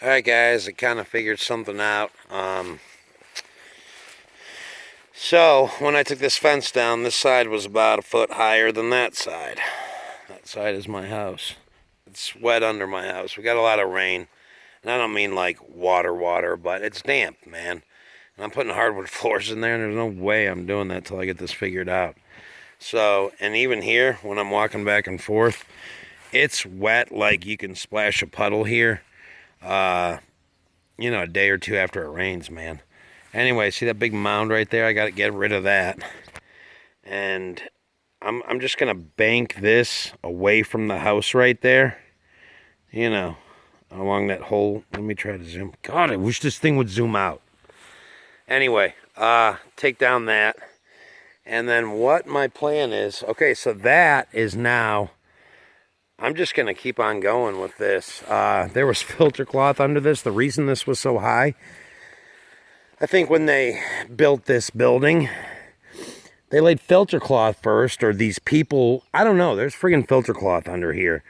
Alright guys, I kind of figured something out. So when I took this fence down, this side was about a foot higher than that side. That side is my house. It's wet under my house. We got a lot of rain. And I don't mean like water, but it's damp, man. And I'm putting hardwood floors in there, and there's no way I'm doing that till I get this figured out. So, and even here, when I'm walking back and forth, it's wet like you can splash a puddle here. A day or two after it rains, man. Anyway, see that big mound right there? I got to get rid of that. And I'm just going to bank this away from the house right there. Along that whole... Let me try to zoom. God, I wish this thing would zoom out. Anyway, take down that. And then what my plan is... Okay, so that is now... I'm just going to keep on going with this. There was filter cloth under this. The reason this was so high, I think when they built this building, they laid filter cloth first, or these people, I don't know, there's friggin' filter cloth under here.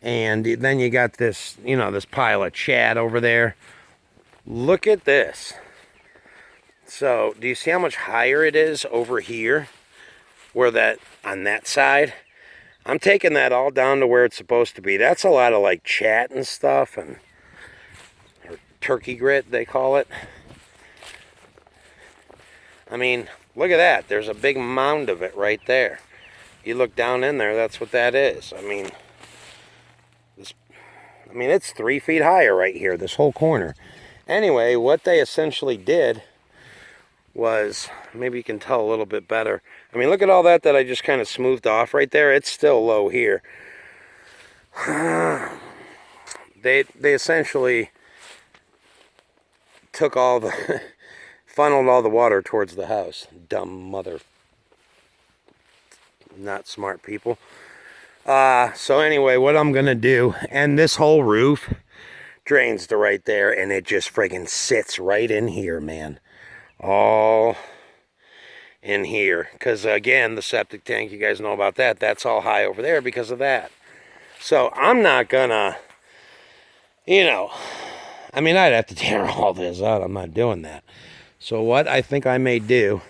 And then you got this, this pile of chat over there. Look at this. So, do you see how much higher it is over here? On that side? I'm taking that all down to where it's supposed to be. That's a lot of like chat and stuff, or turkey grit, they call it. I mean, look at that. There's a big mound of it right there. You look down in there, that's what that is. I mean, it's 3 feet higher right here, this whole corner. Anyway, what they essentially did was, maybe you can tell a little bit better. I mean, look at all that I just kind of smoothed off right there. It's still low here. They essentially took all the... funneled all the water towards the house. Dumb mother... Not smart people. So anyway, what I'm going to do... And this whole roof drains to right there, and it just friggin' sits right in here, man. All in here, because again, the septic tank, you guys know about that, that's all high over there because of that. So I'm not gonna, I'd have to tear all this out. I'm not doing that. So what I think I may do,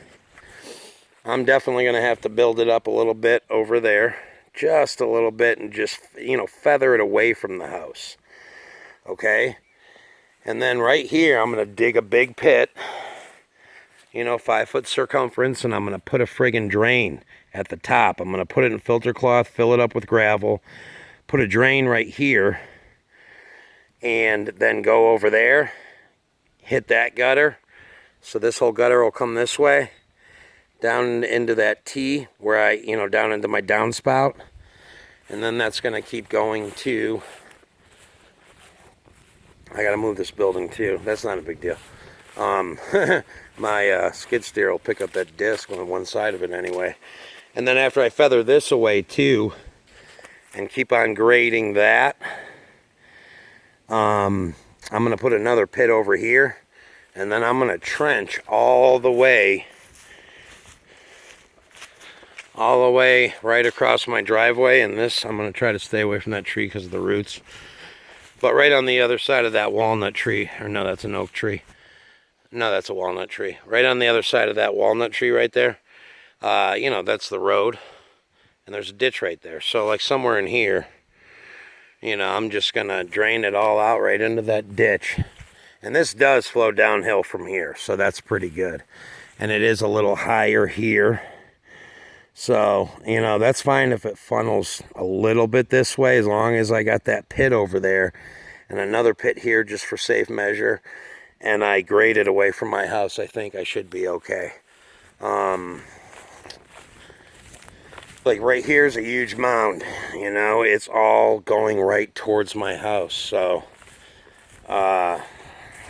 I'm definitely gonna have to build it up a little bit over there, just a little bit, and just feather it away from the house. Okay, and then right here I'm gonna dig a big pit, 5-foot circumference, and I'm going to put a friggin' drain at the top. I'm going to put it in filter cloth, fill it up with gravel, put a drain right here, and then go over there, hit that gutter. So this whole gutter will come this way, down into that T, where down into my downspout. And then that's going to keep going to... I got to move this building too. That's not a big deal. My skid steer will pick up that disc on one side of it anyway. And then after I feather this away too, and keep on grading that, I'm going to put another pit over here, and then I'm going to trench all the way right across my driveway. And this, I'm going to try to stay away from that tree because of the roots. But right on the other side of that walnut tree, or no, that's an oak tree. No, that's a walnut tree. Right on the other side of that walnut tree right there, that's the road. And there's a ditch right there. So like somewhere in here, I'm just going to drain it all out right into that ditch. And this does flow downhill from here, so that's pretty good. And it is a little higher here. So, that's fine if it funnels a little bit this way, as long as I got that pit over there and another pit here just for safe measure. And I grade it away from my house, I think I should be okay. Like right here is a huge mound, it's all going right towards my house. So, and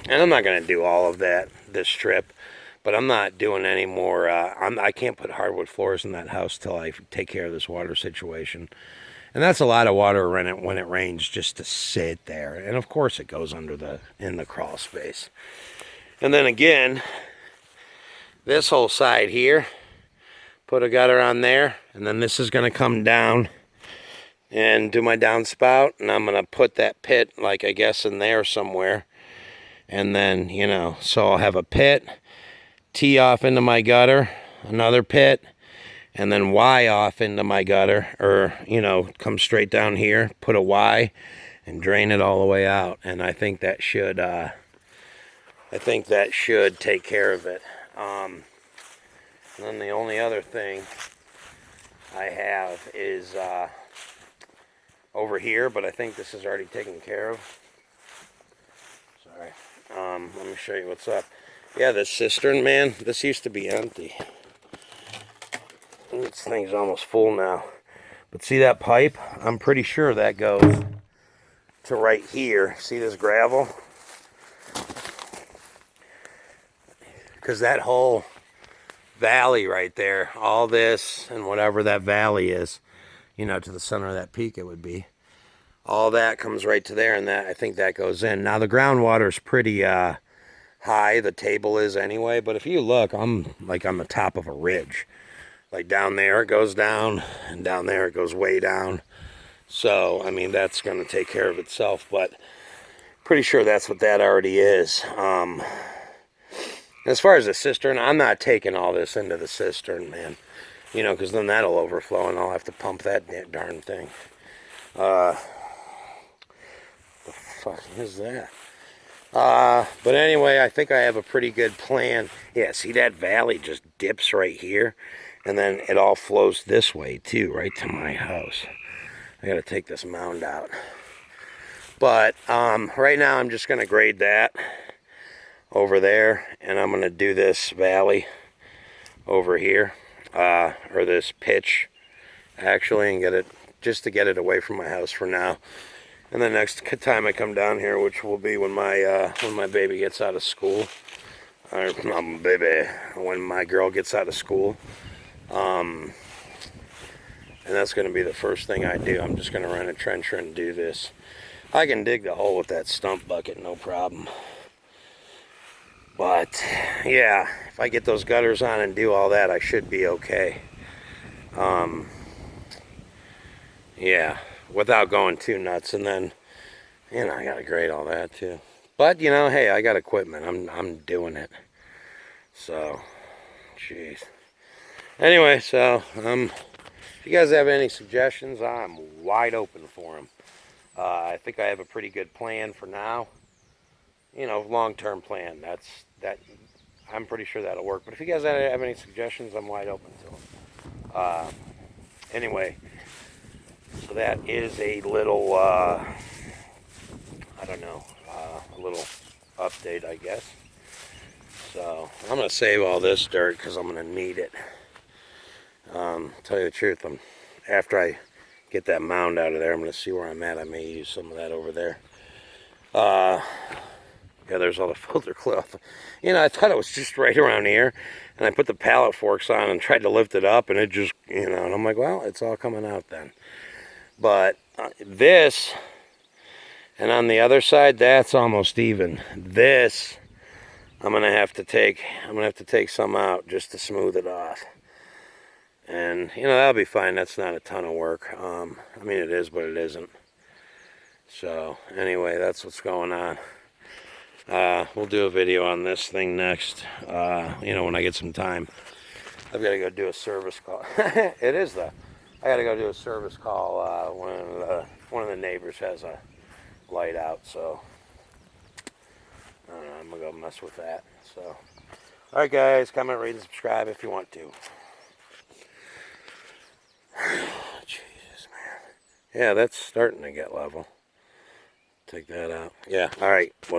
I'm not going to do all of that this trip, but I'm not doing any more. I can't put hardwood floors in that house till I take care of this water situation. And that's a lot of water when it rains, just to sit there. And of course it goes in the crawl space. And then again, this whole side here, put a gutter on there. And then this is going to come down and do my downspout, and I'm gonna put that pit, like, I guess in there somewhere. And then, you know, so I'll have a pit, tee off into my gutter, another pit, and then Y off into my gutter, or, you know, come straight down here, put a Y, and drain it all the way out. And I think that should take care of it. And then the only other thing I have is over here, but I think this is already taken care of. Sorry. Let me show you what's up. Yeah, this cistern, man, this used to be empty. This thing's almost full now. But see that pipe? I'm pretty sure that goes to right here. See this gravel? Because that whole valley right there, all this and whatever that valley is, you know, to the center of that peak it would be. All that comes right to there, and that, I think that goes in. Now the groundwater is pretty high, the table is anyway, but if you look, I'm like on the top of a ridge. Like down there it goes down, and down there it goes way down. So, I mean, that's going to take care of itself, but pretty sure that's what that already is. As far as the cistern, I'm not taking all this into the cistern, man. You know, because then that'll overflow, and I'll have to pump that darn thing. The fuck is that? But anyway, I think I have a pretty good plan. Yeah, see that valley just dips right here, and then it all flows this way too, right to my house. I gotta take this mound out. But right now I'm just gonna grade that over there, and I'm gonna do this valley over here, or this pitch actually, and get it, just to get it away from my house for now. And the next time I come down here, which will be when my baby gets out of school, or not my baby, when my girl gets out of school, and that's going to be the first thing I do. I'm just going to run a trencher and do this. I can dig the hole with that stump bucket, no problem. But yeah, if I get those gutters on and do all that, I should be okay. Yeah. Without going too nuts, and then, you know, I gotta grade all that too. But, you know, hey, I got equipment. I'm doing it. So, jeez. Anyway, so if you guys have any suggestions, I'm wide open for them. I think I have a pretty good plan for now. You know, long-term plan. That. I'm pretty sure that'll work. But if you guys have any suggestions, I'm wide open to them. Anyway. So that is a little, I don't know, a little update, I guess. So I'm going to save all this dirt because I'm going to need it. Tell you the truth, after I get that mound out of there, I'm going to see where I'm at. I may use some of that over there. Yeah, there's all the filter cloth. You know, I thought it was just right around here, and I put the pallet forks on and tried to lift it up, and it just, you know, and I'm like, well, it's all coming out then. But this, and on the other side, that's almost even. This, I'm gonna have to take some out just to smooth it off. And you know, that'll be fine. That's not a ton of work. I mean, it is, but it isn't. So anyway, that's what's going on. We'll do a video on this thing next. You know, when I get some time. I've got to go do a service call. It is though. I got to go do a service call. One of the neighbors has a light out, so I don't know, I'm gonna go mess with that. So, all right, guys, comment, rate, and subscribe if you want to. Jesus, man. Yeah, that's starting to get level. Take that out. Yeah. All right. Whatever.